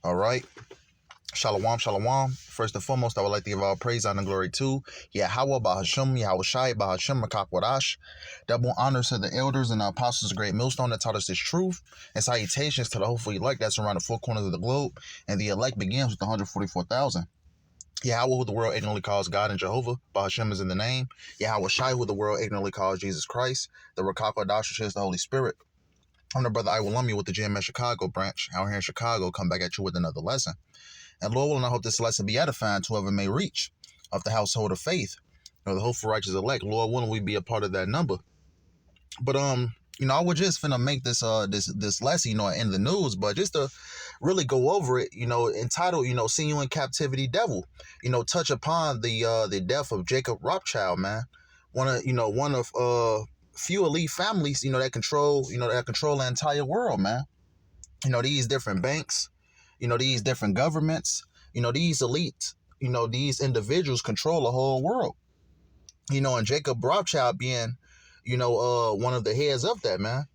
All right. Shalom, shalom. First and foremost, I would like to give all praise, honor, and glory to Yahweh, Bahasham, Yahweh Shai, Bahasham, Makakwadash. Double honors to the elders and the apostles of Great Millstone that taught us this truth. And salutations to the hopeful elect that's around the four corners of the globe. And the elect begins with 144,000. Yahweh, who the world ignorantly calls God and Jehovah, Bahasham is in the name. Yahweh Shai, who the world ignorantly calls Jesus Christ. The Rakakwadash, which is the Holy Spirit. I'm the brother I will love you with the GMS Chicago branch. Out here in Chicago, come back at you with another lesson. And Lord willing, I hope this lesson be edifying to whoever may reach of the household of faith, or the hopeful righteous elect. Lord willing, we be a part of that number. But I was just finna make this lesson, in the news, but just to really go over it, entitled, "Seeing You in Captivity, Devil." Touch upon the death of Jacob Rothschild, man. One of few elite families, that control the entire world, man. These different banks, these different governments, these elites, these individuals control the whole world. And Jacob Rothschild being, one of the heads of that, man.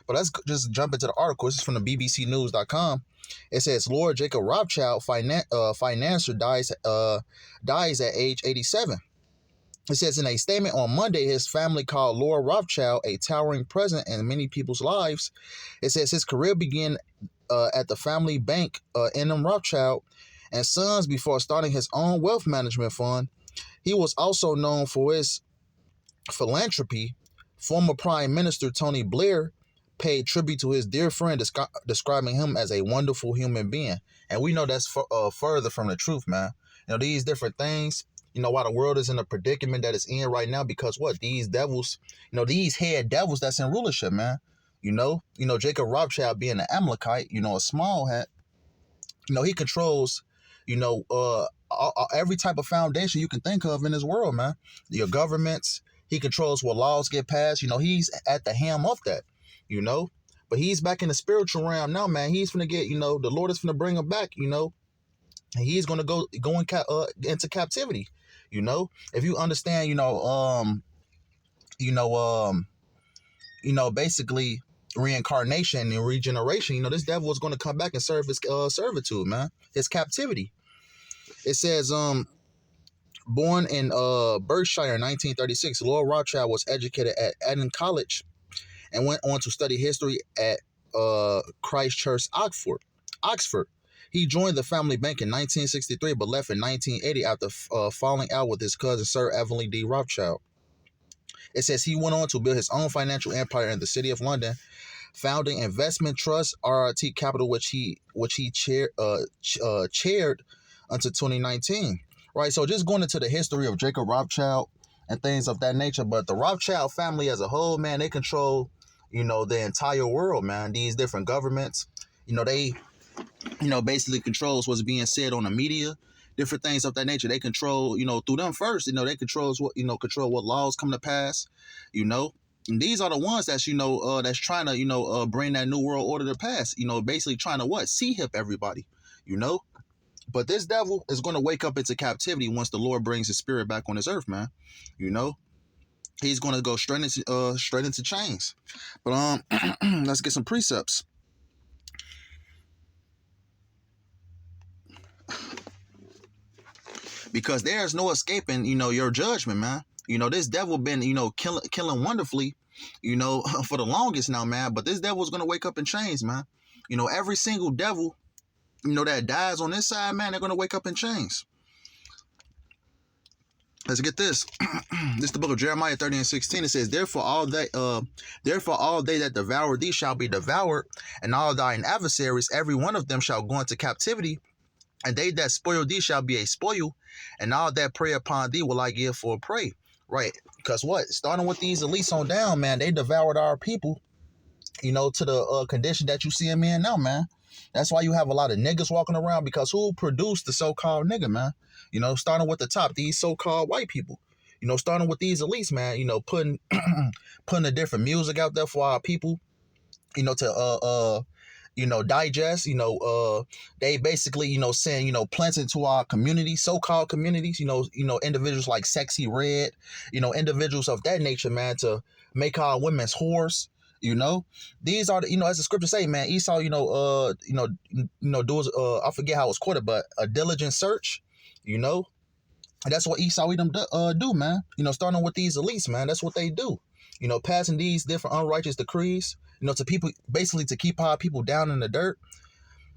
But let's just jump into the article. This is from the bbcnews.com. It says, Lord Jacob Rothschild, financier, dies at age 87. It says in a statement on Monday, his family called Lord Rothschild a towering presence in many people's lives. It says his career began at the family bank, N.M. Rothschild and Sons, before starting his own wealth management fund. He was also known for his philanthropy. Former Prime Minister Tony Blair paid tribute to his dear friend, describing him as a wonderful human being. And we know that's further from the truth, man. These different things, why the world is in a predicament that it's in right now, because what? These devils, these head devils that's in rulership, man. Jacob Rothschild being an Amalekite, a small hat, he controls, every type of foundation you can think of in this world, man. Your governments, he controls what laws get passed. He's at the helm of that, But he's back in the spiritual realm now, man. He's gonna get, the Lord is gonna bring him back, and he's gonna go into captivity, If you understand, basically reincarnation and regeneration, this devil is going to come back and serve his servitude, man, his captivity. It says, born in Berkshire in 1936, Lord Rothschild was educated at Eton College and went on to study history at Christ Church, Oxford. He joined the family bank in 1963, but left in 1980 after falling out with his cousin, Sir Evelyn D. Rothschild. It says he went on to build his own financial empire in the city of London, founding investment trust RRT Capital, which he chaired until 2019. Right, so just going into the history of Jacob Rothschild and things of that nature. But the Rothschild family as a whole, man, they control, the entire world, man. These different governments, they, basically controls what's being said on the media, different things of that nature. They control, through them first, they control what laws come to pass, And these are the ones that's, that's trying to, bring that new world order to pass, basically trying to what? See-hip everybody, But this devil is going to wake up into captivity once the Lord brings his spirit back on this earth, man. He's going to go straight into chains. But let's get some precepts. Because there's no escaping, your judgment, man. This devil been, killing wonderfully, for the longest now, man. But this devil's going to wake up in chains, man. Every single devil, that dies on this side, man, they're going to wake up in chains. Let's get this. This is the book of Jeremiah 30:16. It says, Therefore all they that devour thee shall be devoured, and all thine adversaries, every one of them shall go into captivity, and they that spoil thee shall be a spoil, and all that prey upon thee will I give for a prey. Right, because what? Starting with these elites on down, man, they devoured our people, to the condition that you see them in now, man. That's why you have a lot of niggas walking around, because who produced the so-called nigga, man? Starting with the top, these so-called white people. Starting with these elites, man, putting putting a different music out there for our people, to digest, they basically, saying, plants into our community, so-called communities, individuals like Sexy Red, individuals of that nature, man, to make our women's whores, You know, these are the, as the scripture say, man, Esau, does, I forget how it's quoted, but a diligent search, you know, and that's what Esau Edom do, man. Starting with these elites, man, that's what they do. Passing these different unrighteous decrees, to people, basically to keep our people down in the dirt.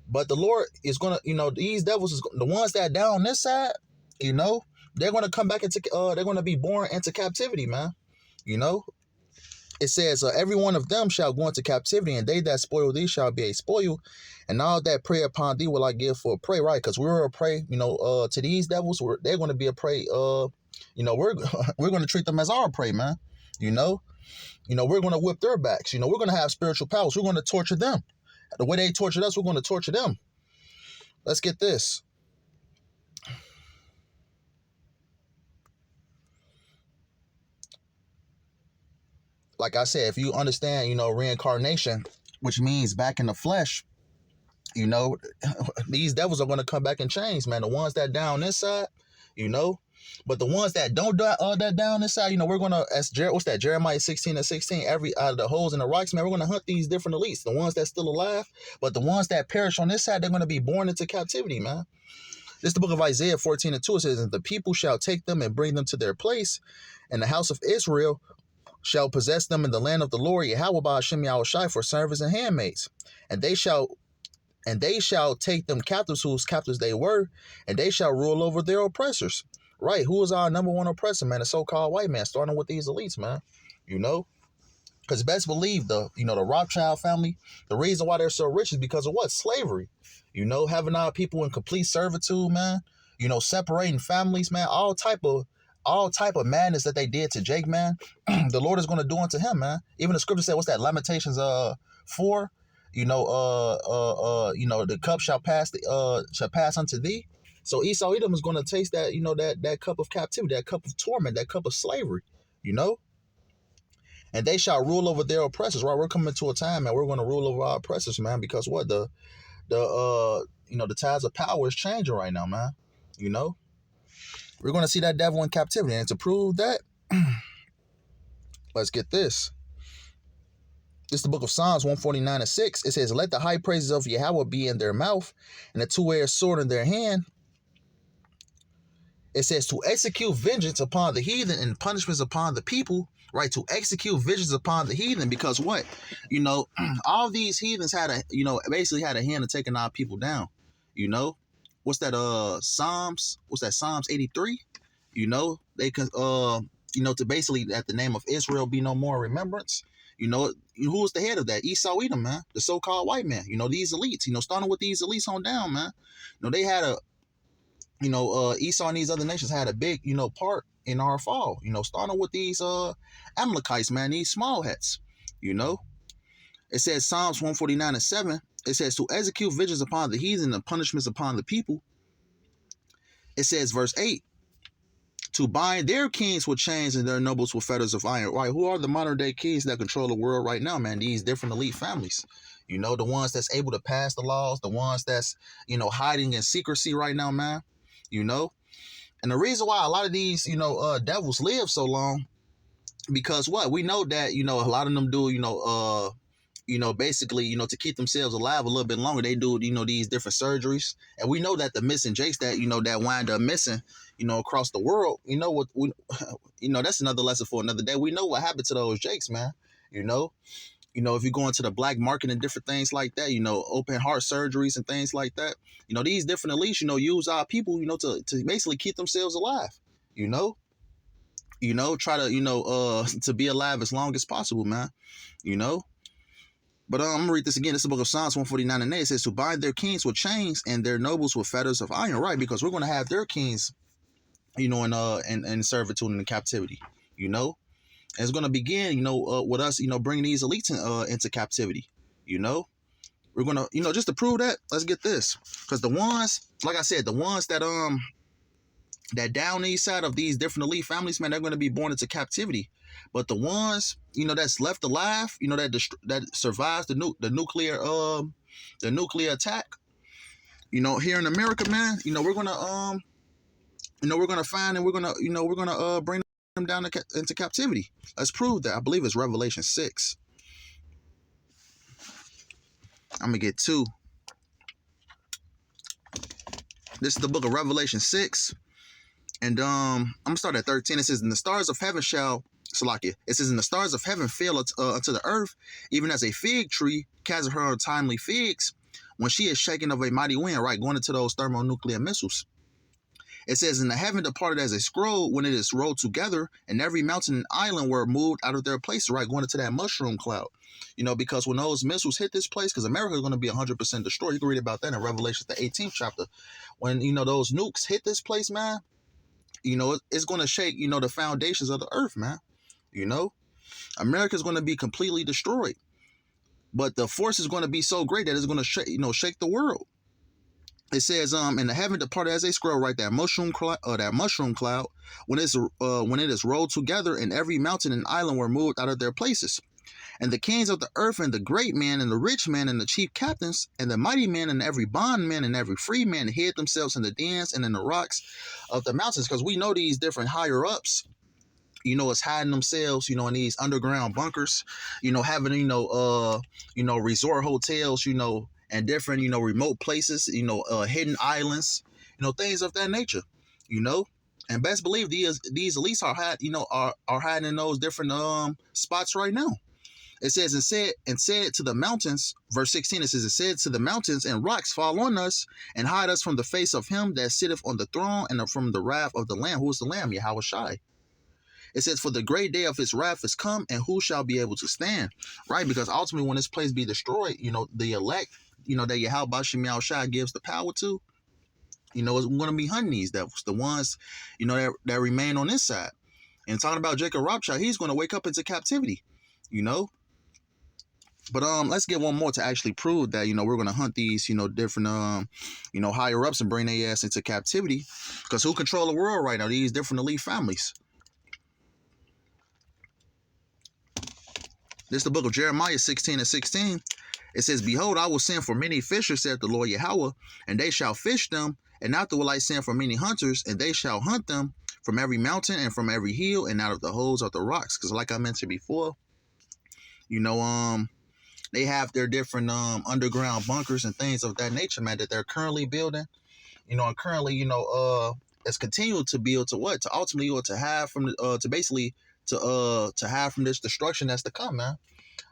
But the Lord is gonna, these devils is the ones that are down this side, they're gonna come back into, they're gonna be born into captivity, man. You know, it says, every one of them shall go into captivity, and they that spoil thee shall be a spoil, and all that prey upon thee will I give for a prey, right? Because we're a prey, to these devils. They're going to be a prey. We're we're going to treat them as our prey, man. We're going to whip their backs. We're going to have spiritual powers. We're going to torture them. The way they tortured us, we're going to torture them. Let's get this. Like I said, if you understand, reincarnation, which means back in the flesh, these devils are going to come back and change, man. The ones that down this side, but the ones that don't that down this side, we're going to, as what's that, Jeremiah 16:16, every out of the holes in the rocks, man, we're going to hunt these different elites, the ones that's still alive, but the ones that perish on this side, they're going to be born into captivity, man. This is the book of Isaiah 14:2. It says, and the people shall take them and bring them to their place, and the house of Israel shall possess them in the land of the Lord, Yahweh Ba'ashem Yahushai, for servants and handmaids. And they shall take them captives, whose captives they were, and they shall rule over their oppressors. Right? Who is our number one oppressor, man? The so-called white man, starting with these elites, man. Because best believe the Rothschild family, the reason why they're so rich is because of what? Slavery. Having our people in complete servitude, man. Separating families, man. All type of madness that they did to Jake, man. The Lord is going to do unto him, man. Even the scripture said, what's that? Lamentations 4. The cup shall pass unto thee. So Esau Edom is going to taste that, that cup of captivity, that cup of torment, that cup of slavery, and they shall rule over their oppressors, right? We're coming to a time, man, we're going to rule over our oppressors, man, because what? The tides of power is changing right now, man. We're going to see that devil in captivity, and to prove that, let's get this. This is the book of Psalms 149:6. It says, let the high praises of Yahweh be in their mouth, and a two-edged sword in their hand. It says to execute vengeance upon the heathen and punishments upon the people, right? To execute vengeance upon the heathen, because what? All these heathens had basically had a hand in taking our people down. What's that? Psalms 83? They can, to basically that the name of Israel be no more remembrance. Who was the head of that? Esau Edom, man, the so-called white man. These elites. Starting with these elites on down, man. They had a, Esau and these other nations had a big, part in our fall. Starting with these Amalekites, man, these small hats. It says Psalms 149:7. It says to execute vengeance upon the heathen and punishments upon the people. It says verse 8. To bind their kings with chains and their nobles with fetters of iron. Right? Who are the modern day kings that control the world right now, man? These different elite families. The ones that's able to pass the laws, the ones that's, hiding in secrecy right now, man. And the reason why a lot of these, devils live so long, because what? We know that, a lot of them do, basically, to keep themselves alive a little bit longer, they do, these different surgeries. And we know that the missing Jakes that, that wind up missing, across the world, what we, that's another lesson for another day. We know what happened to those Jakes, man. If you go into the black market and different things like that, open heart surgeries and things like that, these different elites, use our people, to basically keep themselves alive, try to, to be alive as long as possible, man, But I'm going to read this again. This is the book of Psalms 149:8. It says to bind their kings with chains and their nobles with fetters of iron, right? Because we're going to have their kings, in servitude and in captivity, And it's going to begin, with us, bringing these elites into captivity, We're going to, just to prove that, let's get this. Because the ones, like I said, the ones that down the east side of these different elite families, man, they're going to be born into captivity. But the ones, that's left alive, that survives the nuclear attack, here in America, man, we're gonna we're gonna find and we're gonna bring them down into captivity. Let's prove that. I believe it's Revelation 6. I'm gonna get two. This is the book of Revelation 6. And I'm gonna start at 13. It says, "And the stars of heaven shall Salakia. It says, and the stars of heaven fell unto the earth, even as a fig tree casteth her untimely figs, when she is shaken of a mighty wind," right? Going into those thermonuclear missiles. It says, "And the heaven departed as a scroll when it is rolled together, and every mountain and island were moved out of their places," right? Going into that mushroom cloud. Because when those missiles hit this place, because America is going to be 100% destroyed. You can read about that in Revelation, the 18th chapter. When, those nukes hit this place, man, it's going to shake, the foundations of the earth, man. America's going to be completely destroyed. But the force is going to be so great that it's going to shake the world. It says, "And the heaven departed as a scroll," right? That mushroom cloud, when it is rolled together, and every mountain and island were moved out of their places. And the kings of the earth, and the great man, and the rich man, and the chief captains, and the mighty man, and every bondman, and every free man hid themselves in the dens and in the rocks of the mountains." Because we know these different higher ups, is hiding themselves, in these underground bunkers, having, resort hotels, and different, remote places, hidden islands, things of that nature, and best believe these elites are hiding in those different spots right now. It says, and said to the mountains, verse 16, it says, "It said to the mountains and rocks, fall on us, and hide us from the face of him that sitteth on the throne, and from the wrath of the Lamb." Who is the Lamb? Yahweh Shai. It says, "For the great day of his wrath is come, and who shall be able to stand?" Right? Because ultimately, when this place be destroyed, the elect, that Yahweh Bashem Shai gives the power to, it's going to be hunting these devils, the ones, that remain on this side. And talking about Jacob Robchild, he's going to wake up into captivity, But let's get one more to actually prove that we're gonna hunt these different higher ups and bring their ass into captivity. Because who control the world right now? These different elite families. This is the book of Jeremiah 16:16. It says, "Behold, I will send for many fishers, saith the Lord Yahweh, and they shall fish them. And after will I send for many hunters, and they shall hunt them from every mountain and from every hill and out of the holes of the rocks." Because like I mentioned before, they have their different underground bunkers and things of that nature, man, that they're currently building, and currently, it's continued to build to what? To ultimately, or to have from to basically to have from this destruction that's to come, man.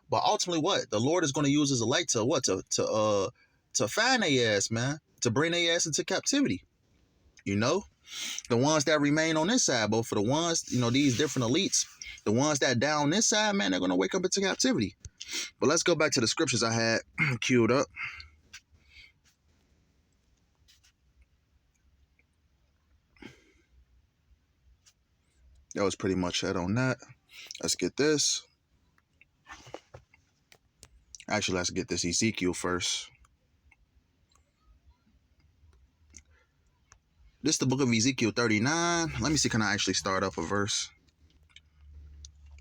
But ultimately, what? The Lord is going to use his elect to what? To find their ass, man, to bring their ass into captivity. The ones that remain on this side, but for the ones, these different elites, the ones that down this side, man, they're going to wake up into captivity. But let's go back to the scriptures I had queued up. That was pretty much it on that. Let's get this. Actually, let's get this Ezekiel first. This is the book of Ezekiel 39. Let me see, can I actually start up a verse?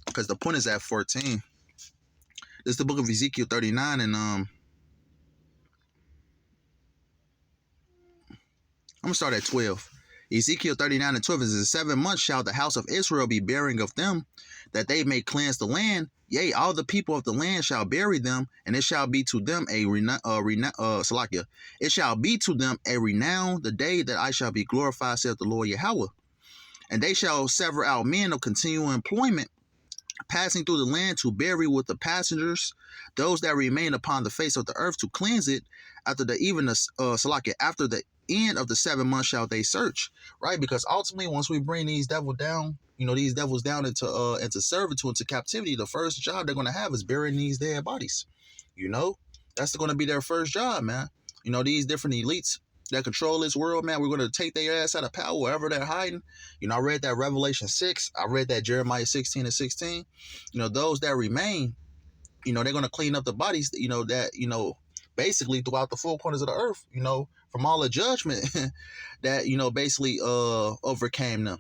Because the point is at 14. This is the book of Ezekiel 39, and I'm gonna start at 12. Ezekiel 39:12 is, "In 7 months shall the house of Israel be burying of them, that they may cleanse the land. Yea, all the people of the land shall bury them, and it shall be to them a it shall be to them a renown the day that I shall be glorified, saith the Lord Yahweh. And they shall sever out men of continual employment, passing through the land to bury with the passengers those that remain upon the face of the earth, to cleanse it after the after the end of the 7 months shall they search." Right? Because ultimately, once we bring these devils down into servitude, into captivity, the first job they're going to have is burying these dead bodies. That's going to be their first job, man. These different elites that control this world, man, we're going to take their ass out of power wherever they're hiding. I read that Revelation 6. I read that Jeremiah 16:16. Those that remain, they're going to clean up the bodies, that, basically throughout the four corners of the earth, from all the judgment that, basically overcame them.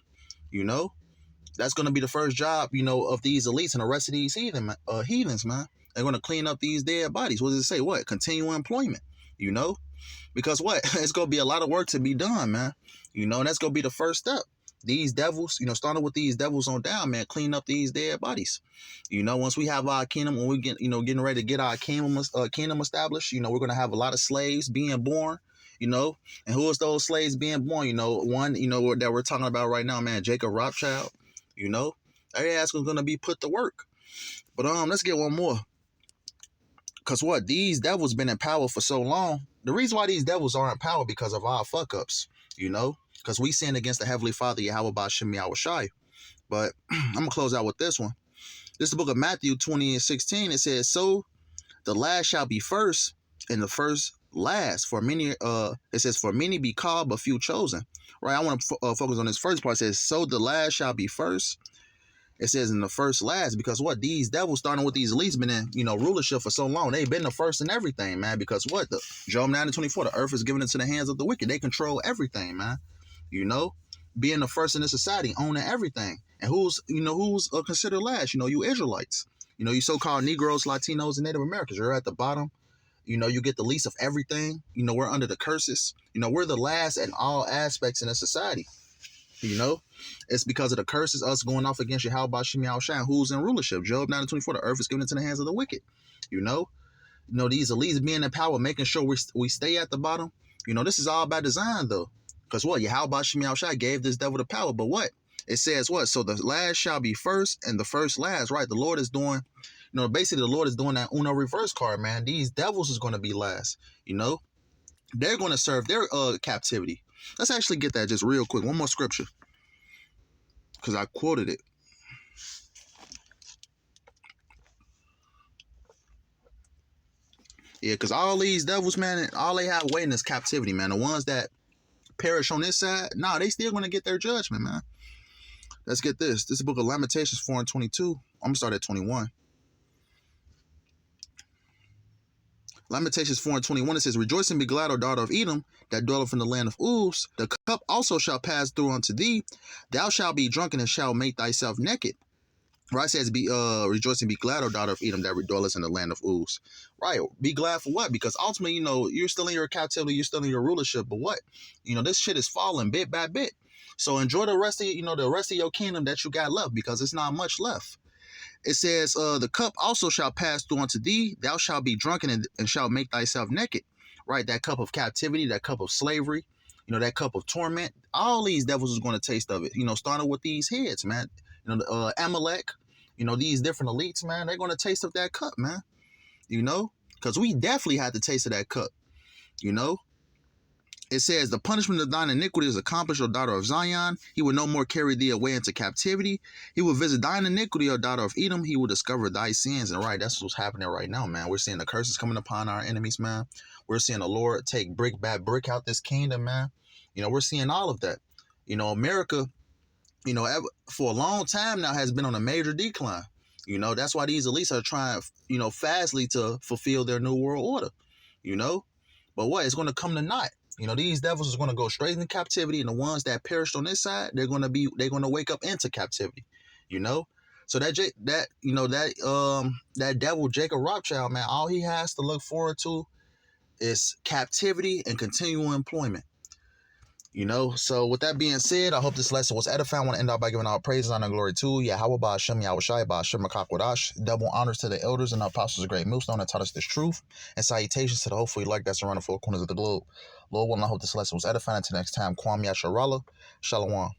That's going to be the first job, of these elites and the rest of these heathens, man. They're going to clean up these dead bodies. What does it say? What? Continual employment, because what? It's going to be a lot of work to be done, man. And that's going to be the first step. these devils, starting with these devils on down, man, clean up these dead bodies. Once we have our kingdom, when we get, getting ready to get our kingdom established, we're going to have a lot of slaves being born, and who is those slaves being born? One, that we're talking about right now, man, Jacob Rothschild, their ass was going to be put to work. But let's get one more. Because what? These devils been in power for so long. The reason why these devils are in power because of our fuck ups, because we sinned against the Heavenly Father, Yahweh Bashim Yahweh Shai. But I'm going to close out with this one. This is the book of Matthew 20:16. It says, so the last shall be first, and the first last. For many, it says, for many be called, but few chosen. Right? I want to focus on this first part. It says, so the last shall be first. It says in the first last, because what? These devils, starting with these elites, been in, rulership for so long. They've been the first in everything, man. Because what? Job 9:24, the earth is given into the hands of the wicked. They control everything, man. Being the first in the society, owning everything. And who's considered last? You Israelites. You so-called Negroes, Latinos, and Native Americans. You're at the bottom. You get the least of everything. We're under the curses. We're the last in all aspects in a society. It's because of the curses, us going off against Yahweh Bashim Yahweh Shai, who's in rulership. Job 9:24, the earth is given into the hands of the wicked. These elites being in power, making sure we stay at the bottom. This is all by design, though. Because what? Yahweh Bashim Yahweh Shai gave this devil the power. But what? It says what? So the last shall be first, and the first last, right? The Lord is doing, basically the Lord is doing that Uno reverse card, man. These devils is going to be last. They're going to serve their captivity. Let's actually get that just real quick. One more scripture, because I quoted it. Yeah, because all these devils, man, all they have waiting is captivity, man. The ones that perish on this side, they still going to get their judgment, man. Let's get this. This is the book of Lamentations 4:22. I'm going to start at 21. Lamentations 4:21, it says, rejoice and be glad, O daughter of Edom, that dwelleth in the land of Uz. The cup also shall pass through unto thee. Thou shalt be drunken and shalt make thyself naked. Right, it says, rejoice and be glad, O daughter of Edom, that dwelleth in the land of Uz. Right, be glad for what? Because ultimately, you're still in your captivity, you're still in your rulership. But what? This shit is falling bit by bit. So enjoy the rest of your kingdom that you got left, because it's not much left. It says, the cup also shall pass through unto thee. Thou shalt be drunken and shalt make thyself naked. Right? That cup of captivity, that cup of slavery, that cup of torment. All these devils is going to taste of it. Starting with these heads, man. Amalek, these different elites, man. They're going to taste of that cup, man. Because we definitely had to taste of that cup. It says, the punishment of thine iniquity is accomplished, O daughter of Zion. He will no more carry thee away into captivity. He will visit thine iniquity, O daughter of Edom. He will discover thy sins. And right, that's what's happening right now, man. We're seeing the curses coming upon our enemies, man. We're seeing the Lord take brick by brick out this kingdom, man. We're seeing all of that. America, for a long time now has been on a major decline. That's why these elites are trying, fastly to fulfill their new world order, But what? It's going to come to naught. These devils are going to go straight into captivity, and the ones that perished on this side, they're going to wake up into captivity, So that devil Jacob Rothschild, man, all he has to look forward to is captivity and continual employment. So with that being said, I hope this lesson was edifying. I want to end out by giving all praises, honor, and glory to Yahweh Ba'ashem, Yahweh Shai, Ba'ashem, Makakwadash. Double honors to the elders and the apostles of Great Millstone that taught us this truth. And salutations to the hopefully like that's around the four corners of the globe. Lord willing, I hope this lesson was edifying. Until next time, Kwam Yasharallah. Shalom.